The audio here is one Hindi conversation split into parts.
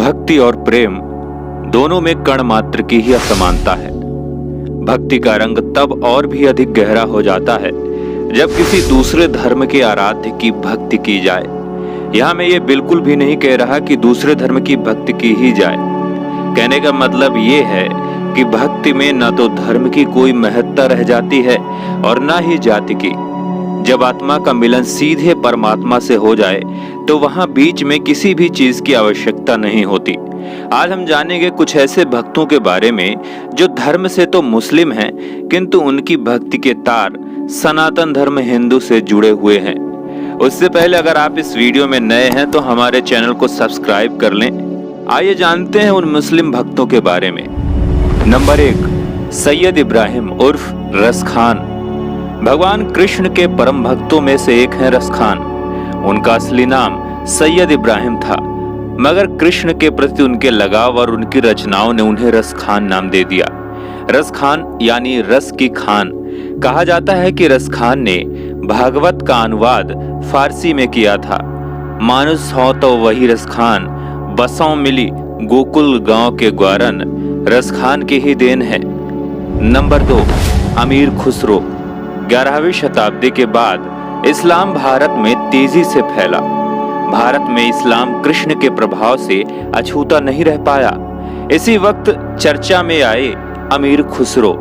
भक्ति और प्रेम दोनों में कण मात्र की ही असमानता है। भक्ति का रंग तब और भी अधिक गहरा हो जाता है जब किसी दूसरे धर्म के आराध्य की भक्ति की जाए। यहाँ मैं ये बिल्कुल भी नहीं कह रहा कि दूसरे धर्म की भक्ति की ही जाए। कहने का मतलब ये है कि भक्ति में न तो धर्म की कोई महत्ता रह जाती है और न ही जाति की। जब आत्मा का मिलन सीधे परमात्मा से हो जाए तो वहां बीच में किसी भी चीज की आवश्यकता नहीं होती। आज हम जानेंगे कुछ ऐसे भक्तों के बारे में जो धर्म से तो मुस्लिम हैं, किंतु उनकी भक्ति के तार सनातन धर्म हिंदू से जुड़े हुए हैं। उससे पहले अगर आप इस वीडियो में नए हैं तो हमारे चैनल को सब्सक्राइब कर लें। आइए जानते हैं उन मुस्लिम भक्तों के बारे में। नंबर 1, सैयद इब्राहिम उर्फ रस खान। भगवान कृष्ण के परम भक्तों में से एक है रस खान। उनका असली नाम सैयद इब्राहिम था, मगर कृष्ण के प्रति उनके लगाव और उनकी रचनाओं ने उन्हें रस खान नाम दे दिया। रस खान यानी रस की खान। कहा जाता है कि रस खान ने भागवत का अनुवाद फारसी में किया था। मानुस हो तो वही रस खान, बसों मिली गोकुल गांव के ग्वारन, रस खान की ही देन है। नंबर 2, अमीर खुसरो। 11वीं शताब्दी के बाद इस्लाम भारत में तेजी से फैला। भारत में इस्लाम कृष्ण के प्रभाव से अछूता नहीं रह पाया। इसी वक्त चर्चा में आए अमीर खुसरो।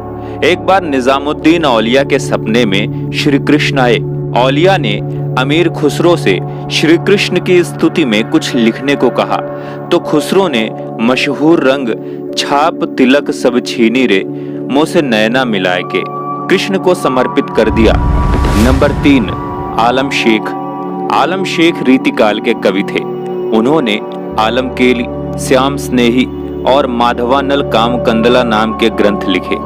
एक बार निजामुद्दीन औलिया के सपने में श्री कृष्ण आए। औलिया ने अमीर खुसरो से श्री कृष्ण की स्तुति में कुछ लिखने को कहा तो खुसरो ने मशहूर रंग छाप तिलक सब छीनी रे, मुंह से नैना मिलाए के कृष्ण को समर्पित कर दिया। नंबर 3, आलम शेख। आलम शेख रीतिकाल के कवि थे। उन्होंने आलम केली, श्याम स्नेही और माधवानल कामकंदला नाम के ग्रंथ लिखे।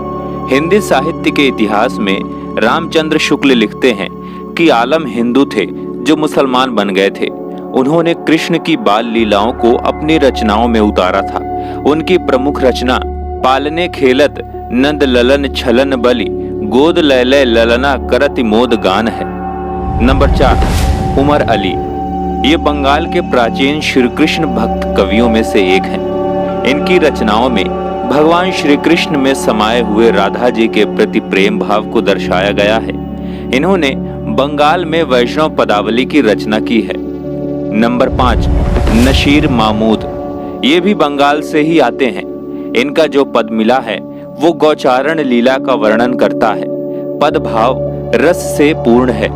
हिंदी साहित्य के इतिहास में रामचंद्र शुक्ल लिखते हैं कि आलम हिंदू थे जो मुसलमान बन गए थे। उन्होंने कृष्ण की बाल लीलाओं को अपनी रचनाओं में उतारा था। उनकी प्रमुख रचना पालने खेलत नंद ललन छलन बलि, गोद लैले ललना करति मोद गान है। नंबर 4, उमर अली। ये बंगाल के प्राचीन श्री कृष्ण भक्त कवियों में से एक हैं। इनकी रचनाओं में भगवान श्री कृष्ण में समाये हुए राधा जी के प्रति प्रेम भाव को दर्शाया गया है। इन्होंने बंगाल में वैष्णव पदावली की रचना की है। नंबर 5, नशीर मामूद। ये भी बंगाल से ही आते हैं। इनका जो पद मिला है वो गौचारण लीला का वर्णन करता है। पद भाव रस से पूर्ण है।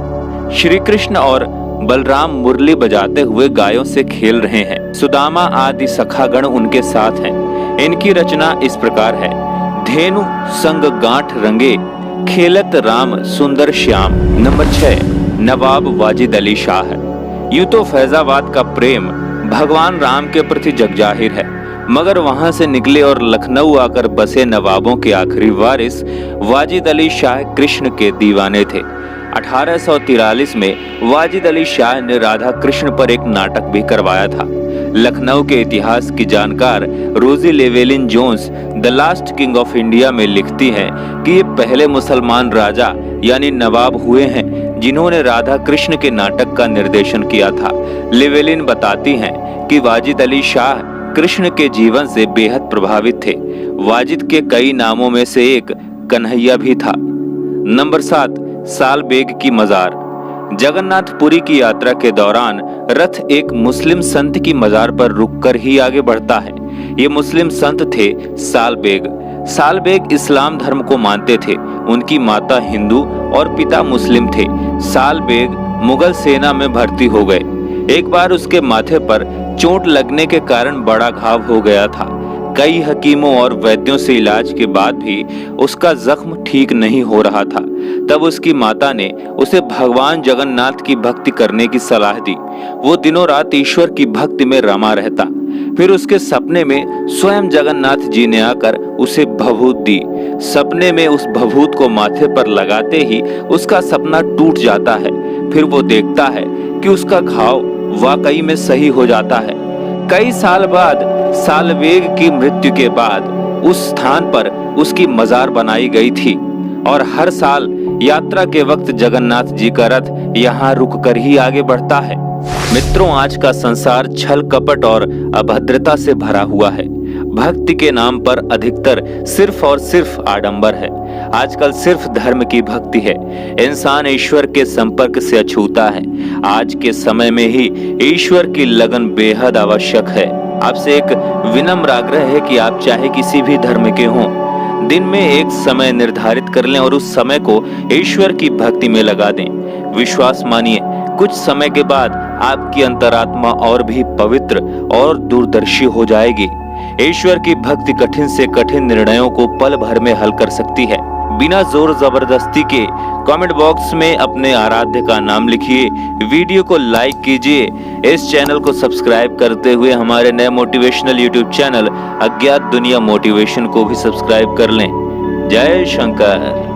श्री कृष्ण और बलराम मुरली बजाते हुए गायों से खेल रहे हैं। सुदामा आदि सखागण उनके साथ हैं। इनकी रचना इस प्रकार है। धेनु संग गांठ रंगे, खेलत राम सुंदर श्याम। नंबर 6, नवाब वाजिद अली शाह। यूं तो फैजाबाद का प्रेम भगवान राम के प्रति जगजाहिर है, मगर वहां से निकले और लखनऊ आकर बसे नवाबों के आखिरी वारिस वाजिद अली शाह कृष्ण के दीवाने थे। 1843 में वाजिद अली शाह ने राधा कृष्ण पर एक नाटक भी करवाया था। लखनऊ के इतिहास की जानकार Rosie Llewellyn Jones the last king of India में लिखती हैं कि ये पहले मुसलमान राजा यानी नवाब हुए हैं जिन्होंने राधा कृष्ण के नाटक का निर्देशन किया था। लेवेलिन बताती हैं कि वाजिद अली शाह कृष्ण के जीवन से बेहद प्रभावित थे। वाजिद के कई नामों में से एक कन्हैया भी था। नंबर 7, साल बेग की मजार। जगन्नाथपुरी की यात्रा के दौरान रथ एक मुस्लिम संत की मजार पर रुककर ही आगे बढ़ता है। ये मुस्लिम संत थे साल बेग। साल बेग इस्लाम धर्म को मानते थे। उनकी माता हिंदू और पिता मुस्लिम थे। साल बेग मुगल सेना में भर्ती हो गए। एक बार उसके माथे पर चोट लगने के कारण बड़ा घाव हो गया था। कई हकीमों और वैद्यों से इलाज के बाद भी उसका जख्म ठीक नहीं हो रहा था। तब उसकी माता ने उसे भगवान जगन्नाथ की भक्ति करने की सलाह दी। वो दिनों रात ईश्वर की भक्ति में रमा रहता। फिर उसके सपने में स्वयं जगन्नाथ जी ने आकर उसे भभूत दी। सपने में उस भभूत को माथे पर लगाते ही उसका सपना टूट जाता है। फिर वो देखता है कि उसका घाव वाकई में सही हो जाता है। कई साल बाद सालबेग की मृत्यु के बाद उस स्थान पर उसकी मजार बनाई गई थी और हर साल यात्रा के वक्त जगन्नाथ जी का रथ यहाँ रुककर ही आगे बढ़ता है। मित्रों, आज का संसार छल कपट और अभद्रता से भरा हुआ है। भक्ति के नाम पर अधिकतर सिर्फ और सिर्फ आडंबर है। आजकल सिर्फ धर्म की भक्ति है। इंसान ईश्वर के संपर्क से अछूता है। आज के समय में ही ईश्वर की लगन बेहद आवश्यक है। आपसे एक विनम्र आग्रह है कि आप चाहे किसी भी धर्म के हों, दिन में एक समय निर्धारित कर लें और उस समय को ईश्वर की भक्ति में लगा दें। विश्वास मानिए, कुछ समय के बाद आपकी अंतरात्मा और भी पवित्र और दूरदर्शी हो जाएगी। ईश्वर की भक्ति कठिन से कठिन निर्णयों को पल भर में हल कर सकती है। बिना जोर जबरदस्ती के कमेंट बॉक्स में अपने आराध्य का नाम लिखिए, वीडियो को लाइक कीजिए। इस चैनल को सब्सक्राइब करते हुए हमारे नए मोटिवेशनल यूट्यूब चैनल अज्ञात दुनिया मोटिवेशन को भी सब्सक्राइब कर लें। जय शंकर।